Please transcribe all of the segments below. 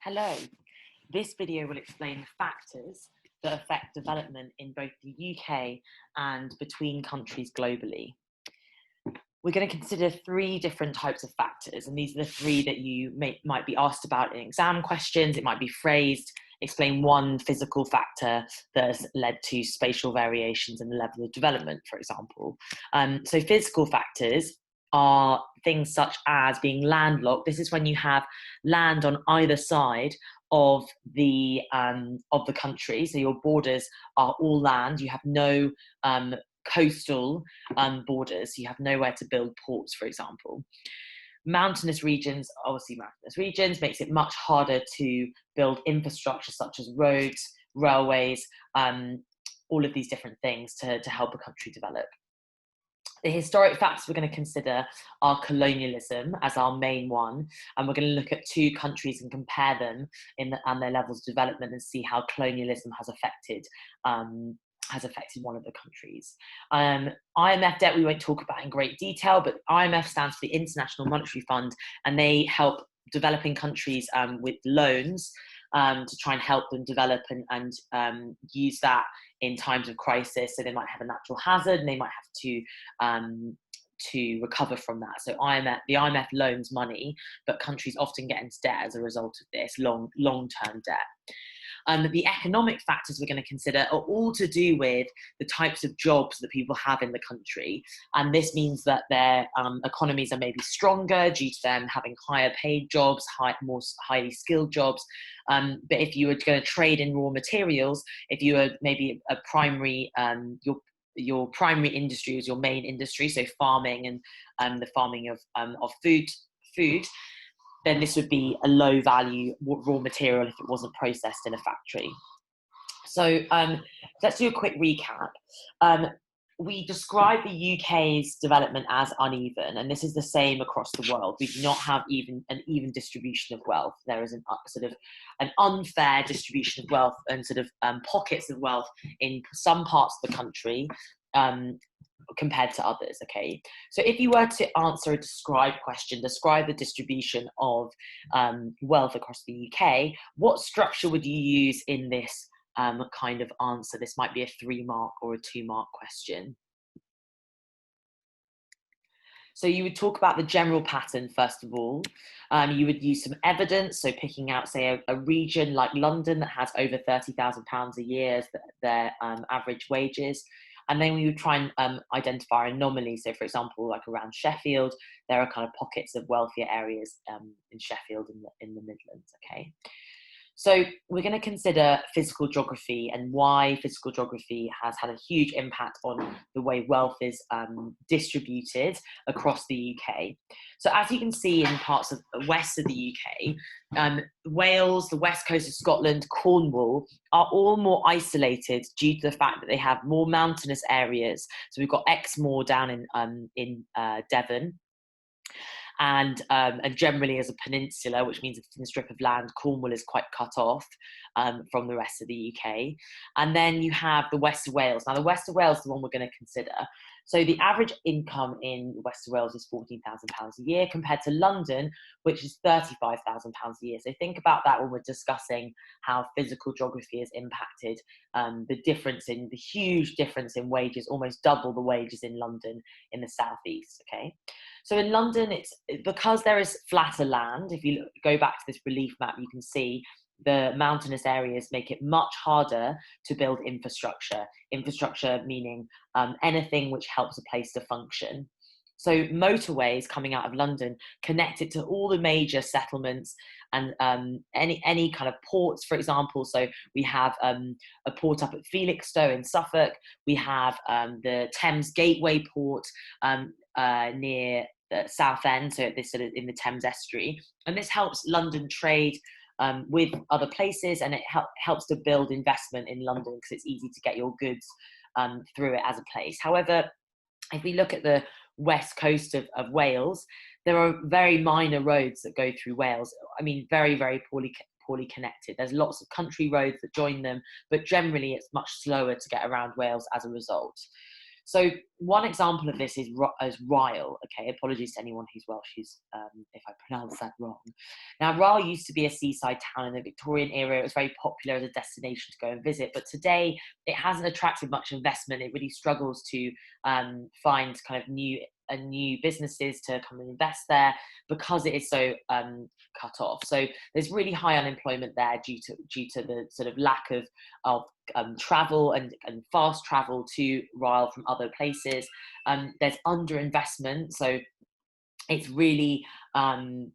Hello, this video will explain the factors that affect development in both the UK and between countries globally. We're going to consider three different types of factors, and these are the three that you might be asked about in exam questions. It might be phrased, explain one physical factor that has led to spatial variations in the level of development, for example. So physical factors are things such as being landlocked. This is when you have land on either side of the country. So your borders are all land. You have no coastal borders. You have nowhere to build ports, for example. Mountainous regions makes it much harder to build infrastructure such as roads, railways, all of these different things to help a country develop. The historic factors we're going to consider are colonialism as our main one, and we're going to look at two countries and compare them and their levels of development and see how colonialism has affected one of the countries. IMF debt we won't talk about in great detail, but IMF stands for the International Monetary Fund, and they help developing countries with loans to try and help them develop and use that in times of crisis. So they might have a natural hazard and they might have to recover from that. So the IMF loans money, but countries often get into debt as a result of this long-term debt. The economic factors we're going to consider are all to do with the types of jobs that people have in the country. And this means that their economies are maybe stronger due to them having higher paid jobs, more highly skilled jobs. But if you were going to trade in raw materials, if you were maybe a primary, your primary industry is your main industry, so farming and the farming of food, then this would be a low value raw material if it wasn't processed in a factory. So let's do a quick recap. We describe the UK's development as uneven, and this is the same across the world. We do not have an even distribution of wealth. There is an unfair distribution of wealth and pockets of wealth in some parts of the country compared to others. Okay, so if you were to answer a describe the distribution of wealth across the UK, what structure would you use in this kind of answer? This might be a 3-mark or a 2-mark question. So you would talk about the general pattern first of all. You would use some evidence, so picking out, say, a region like London that has over £30,000 a year as their average wages. And then we would try and identify anomalies. So, for example, like around Sheffield, there are kind of pockets of wealthier areas in Sheffield in the Midlands. Okay. So we're going to consider physical geography and why physical geography has had a huge impact on the way wealth is distributed across the UK. So as you can see in parts of the west of the UK, Wales, the west coast of Scotland, Cornwall are all more isolated due to the fact that they have more mountainous areas. So we've got Exmoor down in Devon. And generally as a peninsula, which means a thin strip of land, Cornwall is quite cut off from the rest of the UK. And then you have the west of Wales. Now the west of Wales is the one we're going to consider. So the average income in west of Wales is £14,000 a year compared to London, which is £35,000 a year. So think about that when we're discussing how physical geography has impacted the huge difference in wages, almost double the wages in London in the southeast. Okay. So in London, it's because there is flatter land. If you go back to this relief map, you can see the mountainous areas make it much harder to build infrastructure. Infrastructure meaning anything which helps a place to function. So motorways coming out of London connect it to all the major settlements and any kind of ports, for example. So we have a port up at Felixstowe in Suffolk. We have the Thames Gateway port near the Southend, so this in the Thames estuary. And this helps London trade with other places, and it helps to build investment in London because it's easy to get your goods through it as a place. However, if we look at the west coast of Wales, there are very minor roads that go through Wales. I mean, very, very poorly connected. There's lots of country roads that join them, but generally it's much slower to get around Wales as a result. So one example of this is Ryle. Okay, apologies to anyone who's Welsh if I pronounce that wrong. Now, Ryle used to be a seaside town in the Victorian era. It was very popular as a destination to go and visit, but today it hasn't attracted much investment. It really struggles to find kind of new businesses to come and invest there because it is so cut off. So there's really high unemployment there due to the sort of lack of travel and fast travel to Ryle from other places. There's underinvestment, so it's really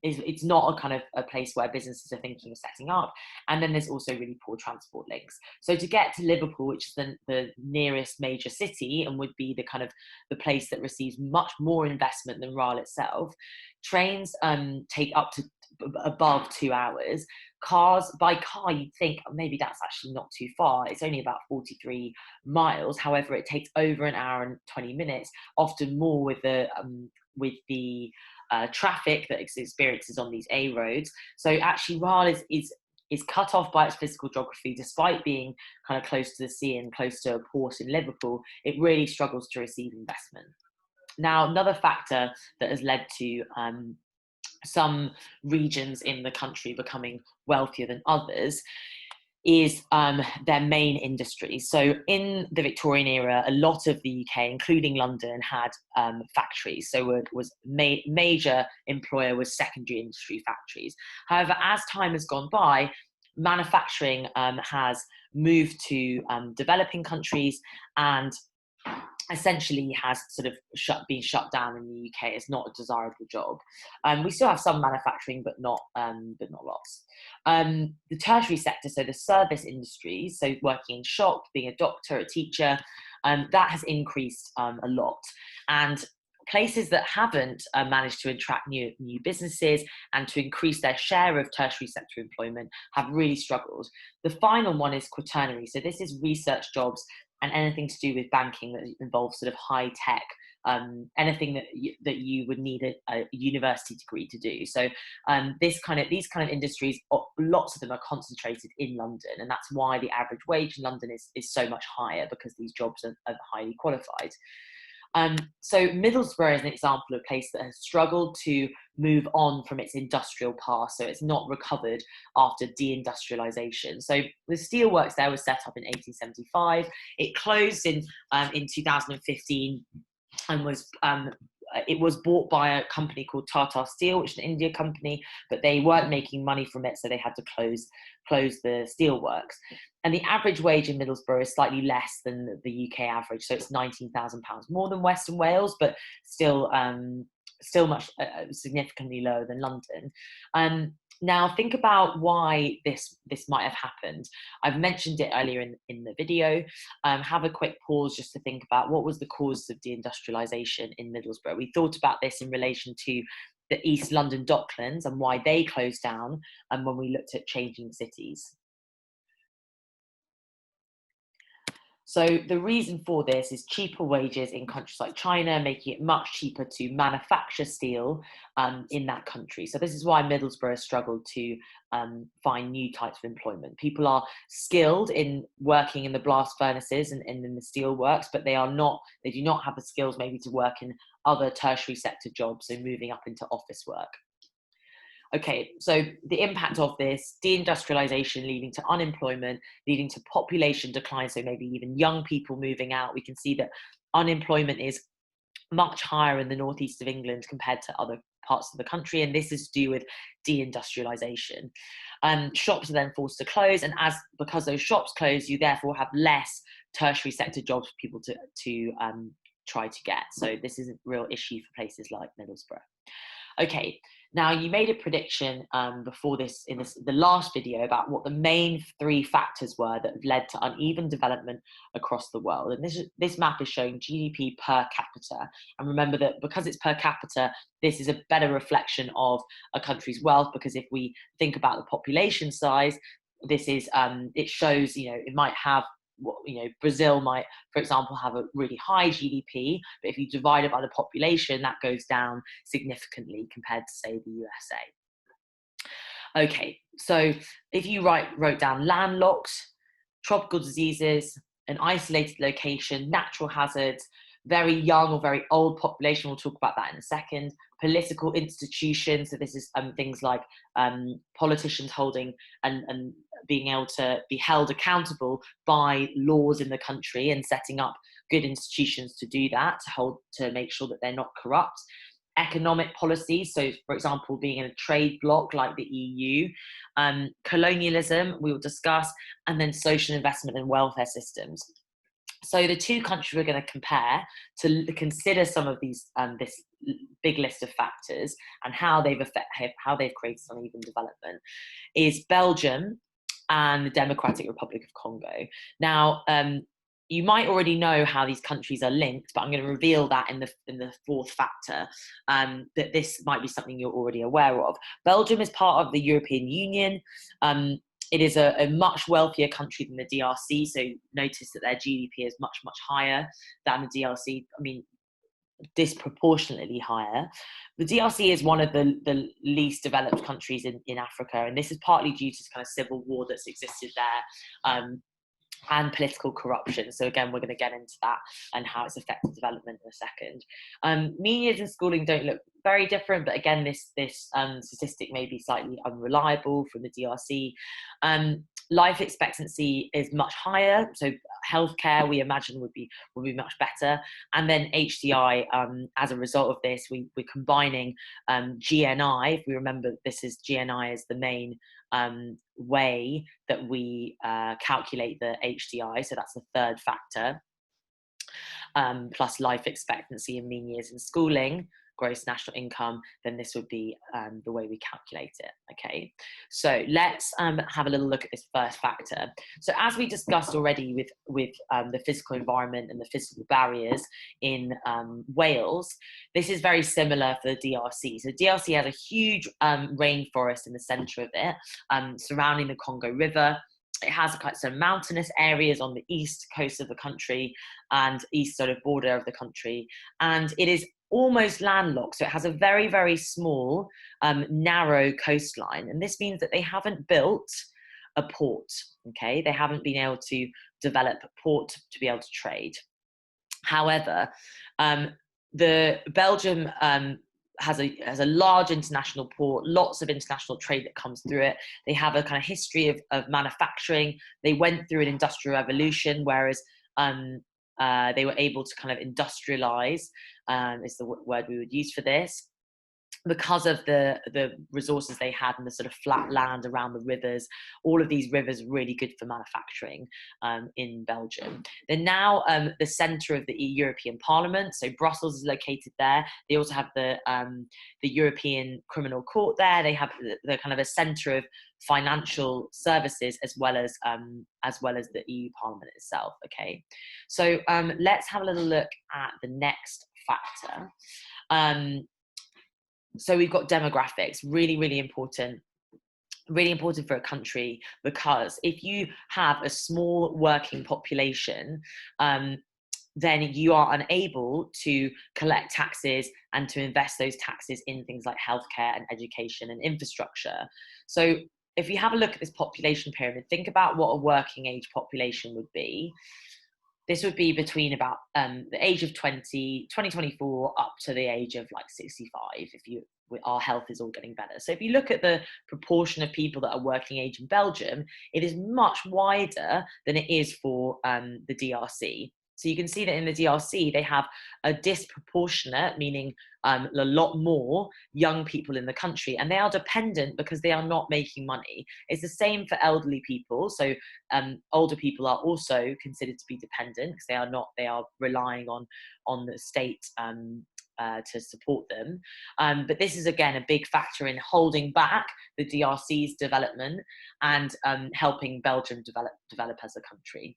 it's not a kind of a place where businesses are thinking of setting up. And then there's also really poor transport links. So to get to Liverpool, which is the nearest major city and would be the kind of the place that receives much more investment than Ryle itself, trains take up to above 2 hours. By car, you'd think maybe that's actually not too far. It's only about 43 miles. However, it takes over an hour and 20 minutes, often more with the traffic that experiences on these A roads. So actually Ryle is cut off by its physical geography. Despite being kind of close to the sea and close to a port in Liverpool, it really struggles to receive investment. Now, another factor that has led to some regions in the country becoming wealthier than others is their main industries. So in the Victorian era, a lot of the UK, including London, had factories. So major employer was secondary industry factories. However, as time has gone by, manufacturing has moved to developing countries and essentially has sort of been shut down in the UK. It's not a desirable job. We still have some manufacturing, but not lots. The tertiary sector, so the service industries, so working in shop, being a doctor, a teacher, that has increased a lot. And places that haven't managed to attract new businesses and to increase their share of tertiary sector employment have really struggled. The final one is quaternary. So this is research jobs and anything to do with banking that involves sort of high tech, anything that you would need a university degree to do. So these kind of industries, lots of them are concentrated in London, and that's why the average wage in London is so much higher, because these jobs are highly qualified. So Middlesbrough is an example of a place that has struggled to move on from its industrial past, so it's not recovered after deindustrialization. So the steelworks there was set up in 1875. It closed in 2015 and it was bought by a company called Tata Steel, which is an India company, but they weren't making money from it, so they had to close the steelworks. And the average wage in Middlesbrough is slightly less than the UK average, so it's £19,000 more than Western Wales, but still much significantly lower than London. Now, think about why this might have happened. I've mentioned it earlier in the video. Have a quick pause just to think about what was the cause of deindustrialisation in Middlesbrough. We thought about this in relation to the East London Docklands and why they closed down, and when we looked at changing cities. So the reason for this is cheaper wages in countries like China, making it much cheaper to manufacture steel in that country. So this is why Middlesbrough has struggled to find new types of employment. People are skilled in working in the blast furnaces and in the steel works, but they do not have the skills maybe to work in other tertiary sector jobs, so moving up into office work. Okay, so the impact of this, deindustrialization leading to unemployment, leading to population decline, so maybe even young people moving out. We can see that unemployment is much higher in the northeast of England compared to other parts of the country, and this is to do with deindustrialization. Shops are then forced to close, and because those shops close, you therefore have less tertiary sector jobs for people to try to get. So this is a real issue for places like Middlesbrough. Okay, now you made a prediction before this in the last video about what the main 3 factors were that have led to uneven development across the world. And this map is showing GDP per capita. And remember that because it's per capita, this is a better reflection of a country's wealth, because if we think about the population size, this is it shows, it might have, Brazil might, for example, have a really high GDP, but if you divide it by the population, that goes down significantly compared to, say, the USA. Okay, so if you wrote down landlocked, tropical diseases, an isolated location, natural hazards, very young or very old population. We'll talk about that in a second. Political institutions. So this is things like politicians holding and being able to be held accountable by laws in the country and setting up good institutions to do that, to make sure that they're not corrupt. Economic policies, so for example, being in a trade bloc like the EU, colonialism, we will discuss, and then social investment and welfare systems. So the two countries we're going to compare to consider some of these, this big list of factors and how they've created uneven development, is Belgium and the Democratic Republic of Congo. Now, you might already know how these countries are linked, but I'm going to reveal that in the fourth factor, that this might be something you're already aware of. Belgium is part of the European Union. It is a much wealthier country than the DRC, so notice that their GDP is much, much higher than the DRC. I mean, disproportionately higher. The DRC is one of the least developed countries in Africa, and this is partly due to kind of civil war that's existed there, and political corruption. So again, we're going to get into that and how it's affected development in a second. Mean years in schooling don't look very different, but again, this statistic may be slightly unreliable from the DRC. Life expectancy is much higher, so healthcare we imagine would be much better. And then HDI, as a result of this, we're combining GNI. If we remember, GNI is the main way that we calculate the HDI, so that's the third factor, plus life expectancy and mean years in schooling, gross national income, then this would be the way we calculate it. Okay, so let's have a little look at this first factor. So as we discussed already with the physical environment and the physical barriers in Wales, this is very similar for the DRC. So DRC has a huge rainforest in the centre of it, surrounding the Congo River. It has some mountainous areas on the east coast of the country and east sort of border of the country, and it is almost landlocked. So it has a very, very small, narrow coastline. And this means that they haven't built a port, okay? They haven't been able to develop a port to be able to trade. However, the Belgium has a large international port, lots of international trade that comes through it. They have a kind of history of manufacturing. They went through an industrial revolution, whereas they were able to kind of industrialize, is the word we would use for this, because of the resources they had and the sort of flat land around the rivers. All of these rivers are really good for manufacturing in Belgium. They're now the centre of the European Parliament, so Brussels is located there. They also have the European Criminal Court there. They have the kind of a centre of financial services as well as the EU Parliament itself. Okay, so let's have a little look at the next factor. So we've got demographics, really, really important for a country, because if you have a small working population, then you are unable to collect taxes and to invest those taxes in things like healthcare and education and infrastructure. So if you have a look at this population pyramid, think about what a working age population would be. This would be between about the age of 2024 up to the age of like 65, if our health is all getting better. So if you look at the proportion of people that are working age in Belgium, it is much wider than it is for the DRC. So you can see that in the DRC, they have a disproportionate, meaning a lot more young people in the country, and they are dependent because they are not making money. It's the same for elderly people. So older people are also considered to be dependent because they are relying on the state to support them. But this is, again, a big factor in holding back the DRC's development and helping Belgium develop as a country.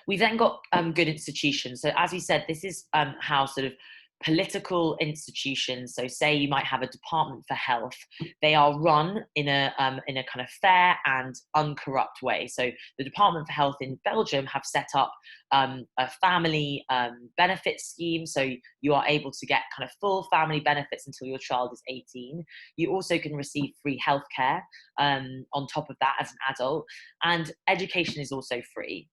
We've then got good institutions. So as we said, this is how sort of political institutions, so say you might have a department for health, they are run in a kind of fair and uncorrupt way. So the Department for Health in Belgium have set up a family benefits scheme, so you are able to get kind of full family benefits until your child is 18. You also can receive free healthcare on top of that as an adult, and education is also free.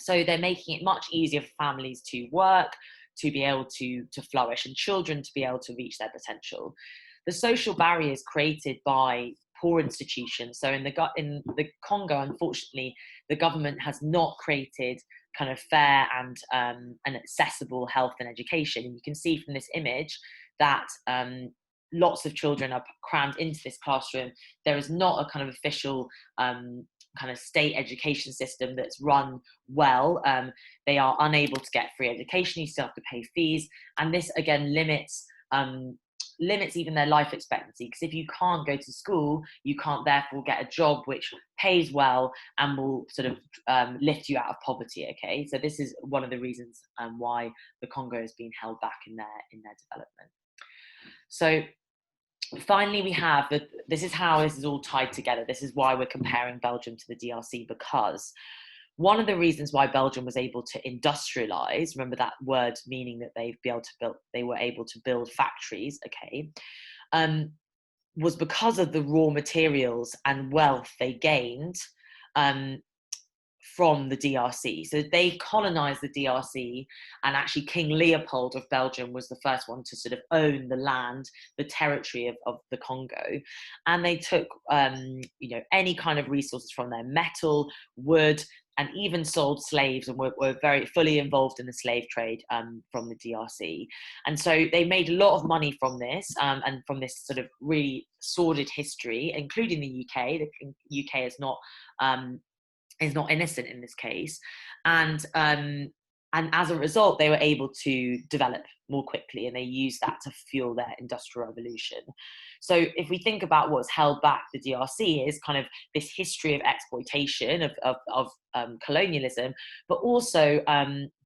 So they're making it much easier for families to work, to be able to flourish, and children to be able to reach their potential. The social barriers created by poor institutions. So in the Congo, unfortunately, the government has not created kind of fair and accessible health and education. And you can see from this image that lots of children are crammed into this classroom. There is not a kind of official kind of state education system that's run well. They are unable to get free education. You still have to pay fees, and this again limits even their life expectancy, because if you can't go to school, you can't therefore get a job which pays well and will sort of lift you out of poverty. Okay, so this is one of the reasons why the Congo has been held back in their development. So finally, we have this is how this is all tied together. This is why we're comparing Belgium to the DRC, because one of the reasons why Belgium was able to industrialize, remember that word meaning that they were able to build factories, okay, was because of the raw materials and wealth they gained from the DRC. So they colonized the DRC, and actually King Leopold of Belgium was the first one to sort of own the land, the territory of the Congo. And they took, any kind of resources from there, metal, wood, and even sold slaves, and were very fully involved in the slave trade from the DRC. And so they made a lot of money from this, and from this sort of really sordid history, including the UK. The UK is not innocent in this case, and as a result, they were able to develop more quickly, and they used that to fuel their industrial revolution. So if we think about what's held back the DRC is kind of this history of exploitation, of colonialism, but also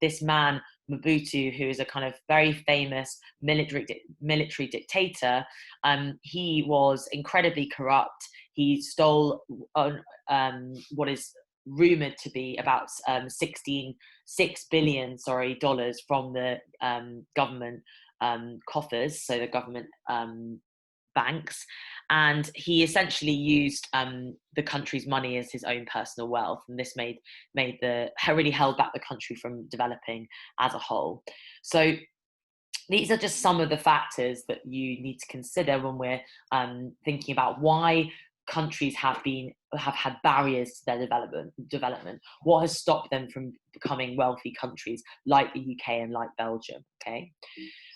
this man Mobutu, who is a kind of very famous military dictator. He was incredibly corrupt. He stole what is rumored to be about $6 billion from the government coffers, so the government banks, and he essentially used the country's money as his own personal wealth, and this really held back the country from developing as a whole. So these are just some of the factors that you need to consider when we're thinking about why countries have had barriers to their development. What has stopped them from becoming wealthy countries like the UK and like Belgium, okay?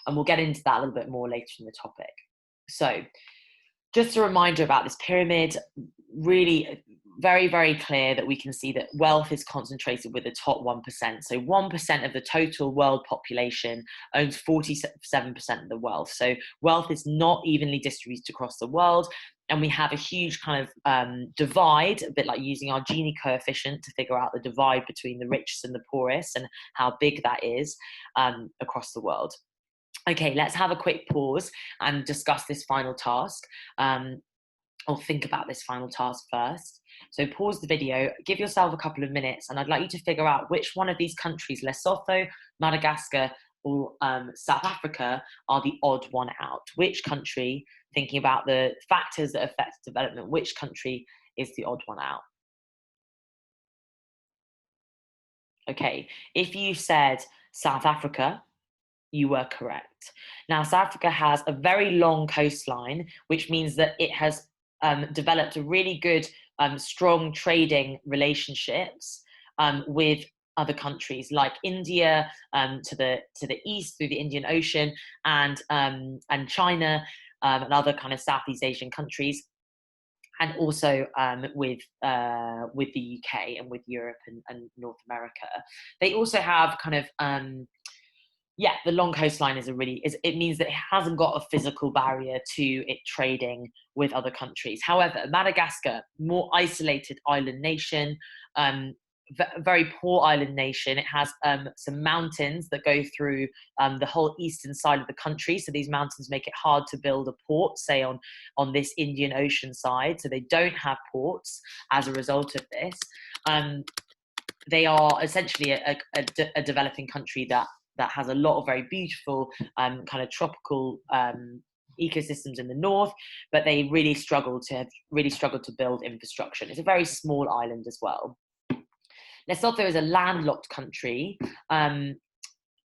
And we'll get into that a little bit more later in the topic. So just a reminder about this pyramid, really very, very clear that we can see that wealth is concentrated with the top 1%. So 1% of the total world population owns 47% of the wealth. So wealth is not evenly distributed across the world. And we have a huge kind of divide, a bit like using our Gini coefficient to figure out the divide between the richest and the poorest and how big that is across the world. Okay, let's have a quick pause and discuss this final task, or think about this final task first. So pause the video, give yourself a couple of minutes, and I'd like you to figure out which one of these countries, Lesotho, Madagascar, or South Africa, are the odd one out. Which country, thinking about the factors that affect development, which country is the odd one out? Okay, if you said South Africa, you were correct. Now, South Africa has a very long coastline, which means that it has developed a really good, strong trading relationships with other countries like India to the east through the Indian Ocean, and China and other kind of Southeast Asian countries, and also with the UK and with Europe and North America. They also have kind of the long coastline it means that it hasn't got a physical barrier to it trading with other countries. However, Madagascar, more isolated island nation, very poor island nation. It has some mountains that go through the whole eastern side of the country. So these mountains make it hard to build a port, say on this Indian Ocean side. So they don't have ports as a result of this. They are essentially a developing country that has a lot of very beautiful kind of tropical ecosystems in the north, but they really struggled to build infrastructure. It's a very small island as well. Lesotho is a landlocked country.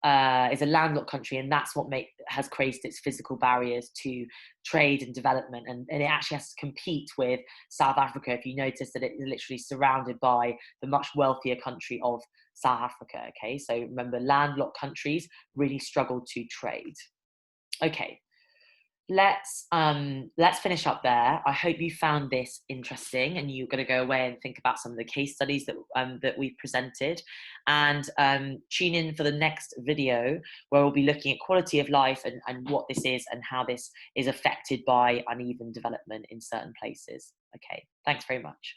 Is a landlocked country, and that's what has created its physical barriers to trade and development, and it actually has to compete with South Africa. If you notice that it is literally surrounded by the much wealthier country of South Africa. Okay, so remember, landlocked countries really struggle to trade. Okay, let's finish up there. I hope you found this interesting, and you're going to go away and think about some of the case studies that we've presented, and tune in for the next video where we'll be looking at quality of life and what this is and how this is affected by uneven development in certain places. Okay, thanks very much.